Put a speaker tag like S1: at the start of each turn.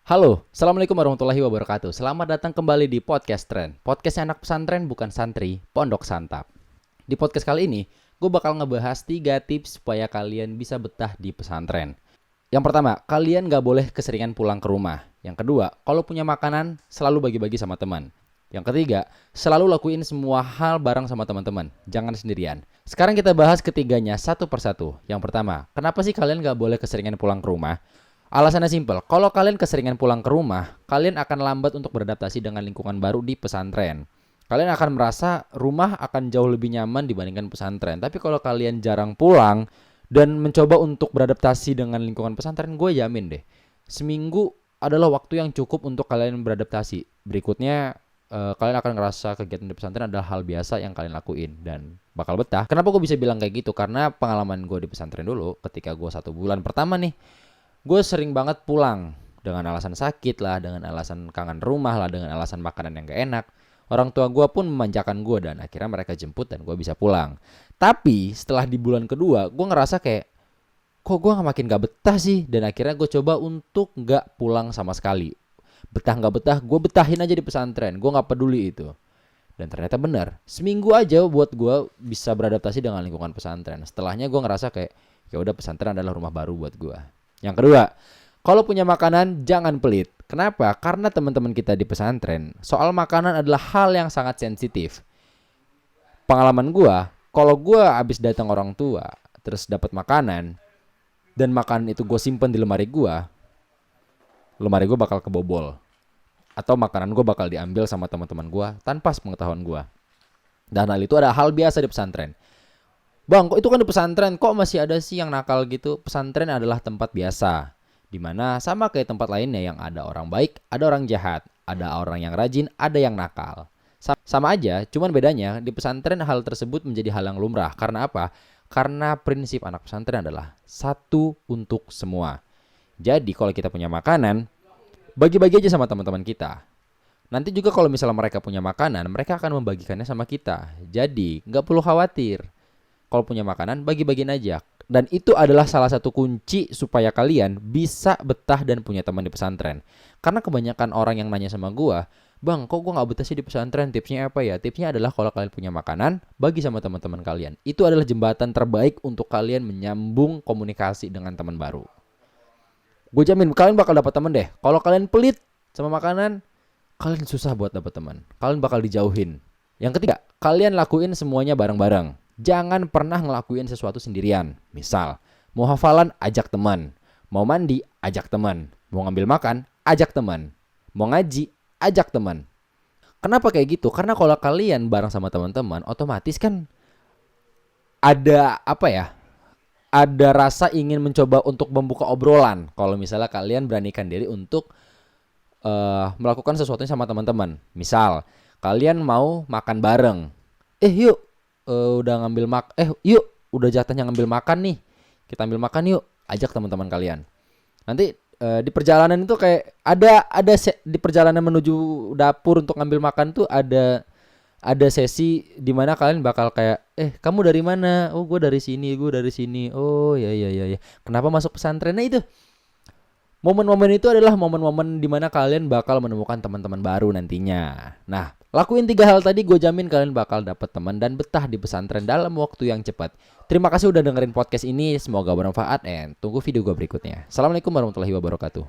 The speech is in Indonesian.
S1: Halo, Assalamualaikum warahmatullahi wabarakatuh. Selamat datang kembali di Podcast Tren. Podcastnya anak pesantren bukan santri, pondok santap. Di podcast kali ini, gue bakal ngebahas 3 tips supaya kalian bisa betah di pesantren. Yang pertama, kalian gak boleh keseringan pulang ke rumah. Yang kedua, kalau punya makanan, selalu bagi-bagi sama teman. Yang ketiga, selalu lakuin semua hal bareng sama teman-teman, jangan sendirian. Sekarang kita bahas ketiganya satu persatu. Yang pertama, kenapa sih kalian gak boleh keseringan pulang ke rumah? Alasannya simpel, kalau kalian keseringan pulang ke rumah, kalian akan lambat untuk beradaptasi dengan lingkungan baru di pesantren. Kalian akan merasa rumah akan jauh lebih nyaman dibandingkan pesantren. Tapi kalau kalian jarang pulang dan mencoba untuk beradaptasi dengan lingkungan pesantren, gue jamin deh, seminggu adalah waktu yang cukup untuk kalian beradaptasi. Berikutnya, kalian akan ngerasa kegiatan di pesantren adalah hal biasa yang kalian lakuin dan bakal betah. Kenapa gue bisa bilang kayak gitu? Karena pengalaman gue di pesantren dulu, ketika gue 1 bulan pertama nih, gue sering banget pulang dengan alasan sakit lah, dengan alasan kangen rumah lah, dengan alasan makanan yang gak enak. Orang tua gue pun memanjakan gue dan akhirnya mereka jemput dan gue bisa pulang. Tapi setelah di bulan kedua, gue ngerasa kayak, kok gue makin gak betah sih? Dan akhirnya gue coba untuk gak pulang sama sekali. Betah gak betah, gue betahin aja di pesantren. Gue gak peduli itu. Dan ternyata benar, seminggu aja buat gue bisa beradaptasi dengan lingkungan pesantren. Setelahnya gue ngerasa kayak, ya udah pesantren adalah rumah baru buat gue. Yang kedua, kalau punya makanan jangan pelit. Kenapa? Karena teman-teman kita di pesantren, soal makanan adalah hal yang sangat sensitif. Pengalaman gua, kalau gua habis datang orang tua, terus dapat makanan dan makanan itu gue simpen di lemari gua bakal kebobol atau makanan gua bakal diambil sama teman-teman gua tanpa sepengetahuan gua. Dan hal itu ada hal biasa di pesantren. Bang, kok itu kan di pesantren, kok masih ada sih yang nakal gitu? Pesantren adalah tempat biasa, dimana sama kayak tempat lainnya yang ada orang baik, ada orang jahat, ada orang yang rajin, ada yang nakal. Sama aja, cuman bedanya di pesantren hal tersebut menjadi hal yang lumrah. Karena apa? Karena prinsip anak pesantren adalah satu untuk semua. Jadi kalau kita punya makanan, bagi-bagi aja sama teman-teman kita. Nanti juga kalau misalnya mereka punya makanan, mereka akan membagikannya sama kita. Jadi nggak perlu khawatir. Kalau punya makanan, bagi-bagiin aja. Dan itu adalah salah satu kunci supaya kalian bisa betah dan punya teman di pesantren. Karena kebanyakan orang yang nanya sama gua, Bang, kok gua gak betah sih di pesantren? Tipsnya apa ya? Tipsnya adalah kalau kalian punya makanan, bagi sama teman-teman kalian. Itu adalah jembatan terbaik untuk kalian menyambung komunikasi dengan teman baru. Gue jamin kalian bakal dapat teman deh. Kalau kalian pelit sama makanan, kalian susah buat dapat teman. Kalian bakal dijauhin. Yang ketiga, kalian lakuin semuanya bareng-bareng. Jangan pernah ngelakuin sesuatu sendirian. Misal, mau hafalan, ajak teman. Mau mandi, ajak teman. Mau ngambil makan, ajak teman. Mau ngaji, ajak teman. Kenapa kayak gitu? Karena kalau kalian bareng sama teman-teman, otomatis kan ada apa ya? Ada rasa ingin mencoba untuk membuka obrolan. Kalau misalnya kalian beranikan diri untuk melakukan sesuatu sama teman-teman. Misal, kalian mau makan bareng. Yuk, yuk, udah jatahnya ngambil makan nih, kita ambil makan yuk, ajak teman-teman kalian. Nanti di perjalanan itu kayak di perjalanan menuju dapur untuk ngambil makan tuh ada sesi di mana kalian bakal kayak, kamu dari mana? Oh, gue dari sini, gue dari sini. Oh, ya ya ya ya. Kenapa masuk pesantren? Nah itu momen-momen itu adalah momen-momen dimana kalian bakal menemukan teman-teman baru nantinya. Nah, lakuin 3 hal tadi, gue jamin kalian bakal dapat teman dan betah di pesantren dalam waktu yang cepat. Terima kasih udah dengerin podcast ini, semoga bermanfaat dan tunggu video gue berikutnya. Assalamualaikum warahmatullahi wabarakatuh.